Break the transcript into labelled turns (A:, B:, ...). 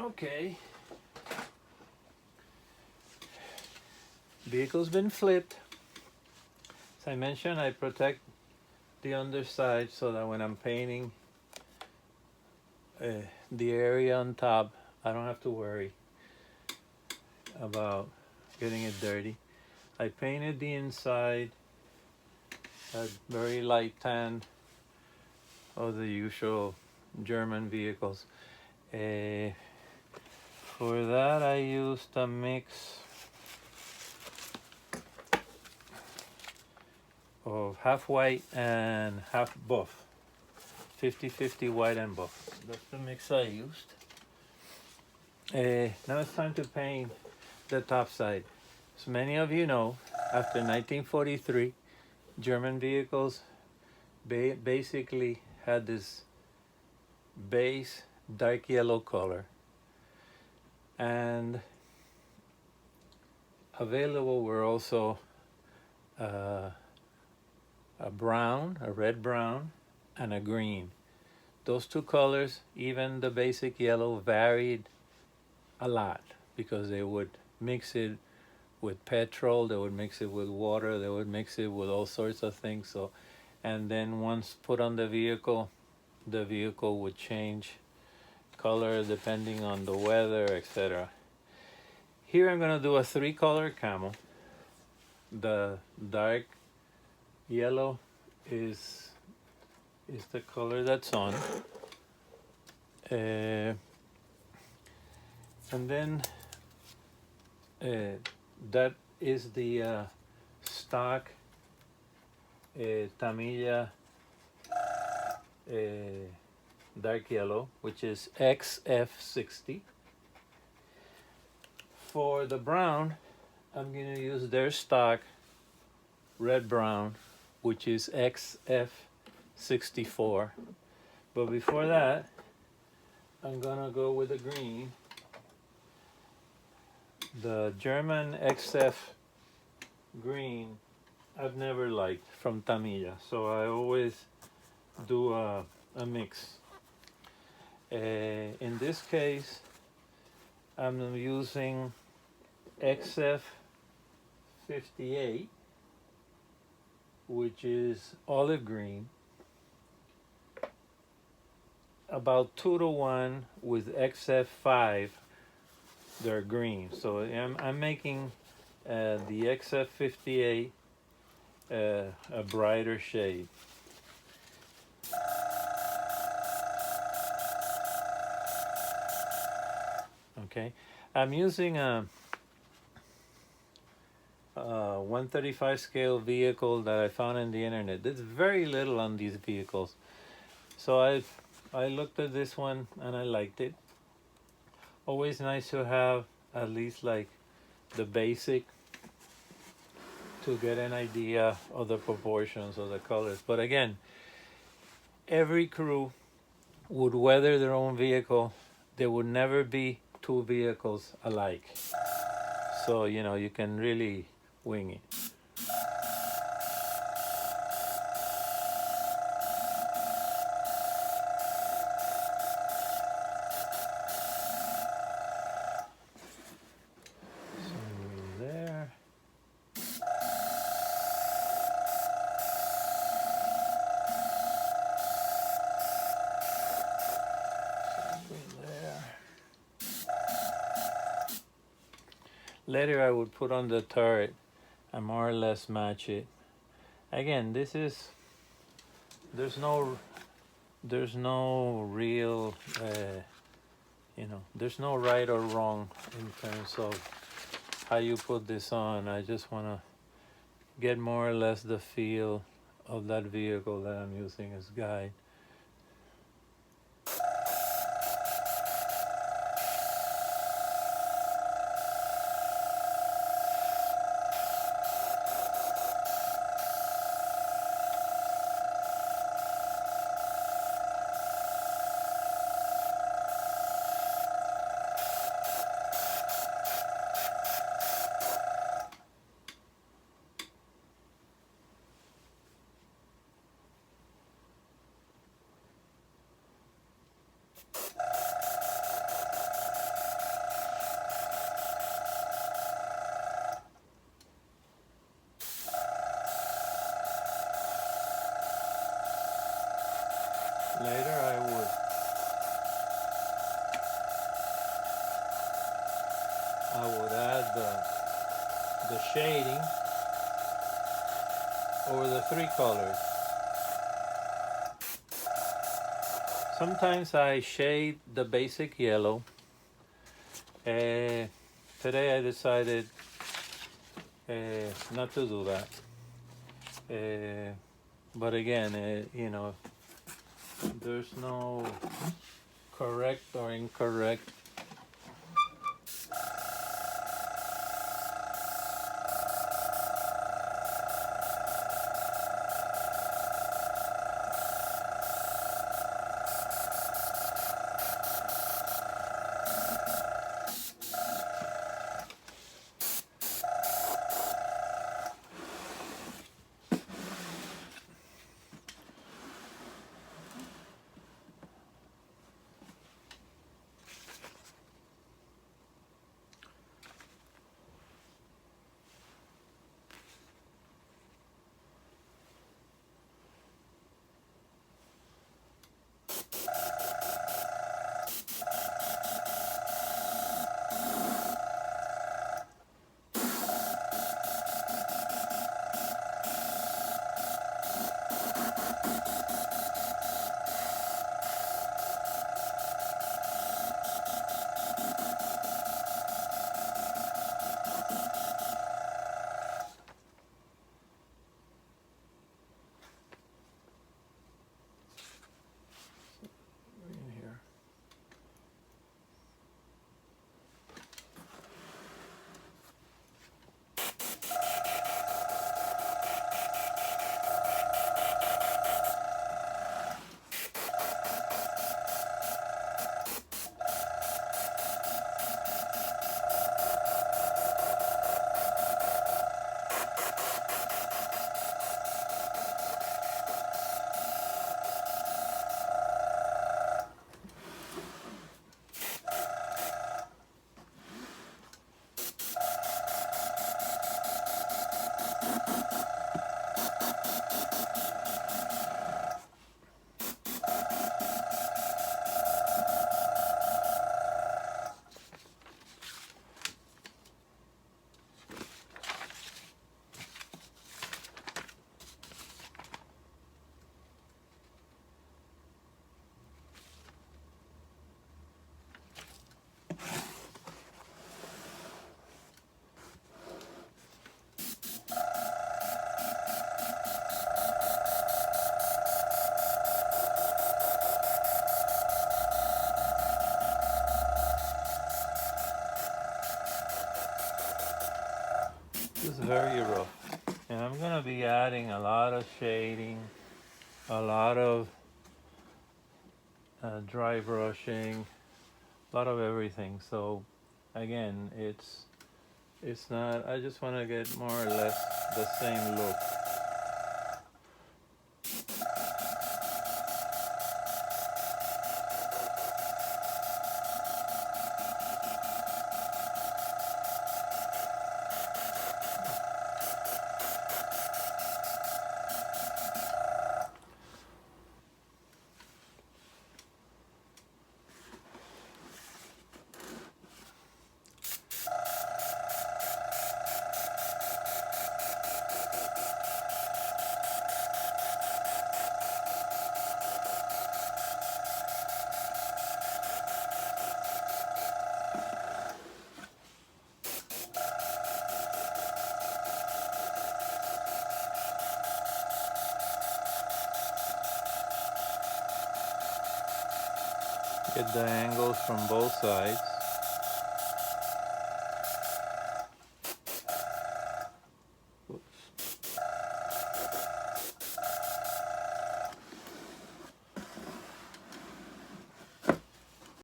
A: Okay. Vehicle's been flipped. As I mentioned, I protect the underside so that when I'm painting the area on top, I don't have to worry about getting it dirty. I painted the inside a very light tan of the usual German vehicles. For that I used a mix of half white and half buff. 50-50 white and buff. That's the mix I used. Now it's time to paint the top side. As many of you know, after 1943, German vehicles basically had this base dark yellow color, and available were also a brown, a red brown, and a green. Those two colors, even the basic yellow, varied a lot because they would mix it with petrol, they would mix it with water, they would mix it with all sorts of things. So, and then once put on the vehicle would change color depending on the weather, etc. Here I'm going to do a 3-color camo. The dark yellow is the color that's on, and then that is the stock Tamiya dark yellow, which is XF60. For the brown, I'm going to use their stock red brown, which is XF64. But before that, I'm gonna go with the green. The German XF green I've never liked from Tamiya, so I always do a mix. In this case, I'm using XF58, which is olive green, about 2-to-1 with XF5, they're green. So I'm making the XF58 a brighter shade. Okay, I'm using a 135 scale vehicle that I found on the internet. There's very little on these vehicles, so I looked at this one and I liked it. Always nice to have at least like the basic to get an idea of the proportions of the colors. But again, every crew would weather their own vehicle. There would never be two vehicles alike, so you know, you can really wing it. There. There. Later I would put on the turret and more or less match it. Again, this is, there's no real you know, there's no right or wrong in terms of how you put this on. I just want to get more or less the feel of that vehicle that I'm using as guide. Later I would add the shading over the three colors. Sometimes I shade the basic yellow. Today I decided not to do that. But again, you know, there's no correct or incorrect. In here. This is very rough. And I'm going to be adding a lot of shading, a lot of dry brushing, a lot of everything. So again, it's not, I just want to get more or less the same look. Get the angles from both sides.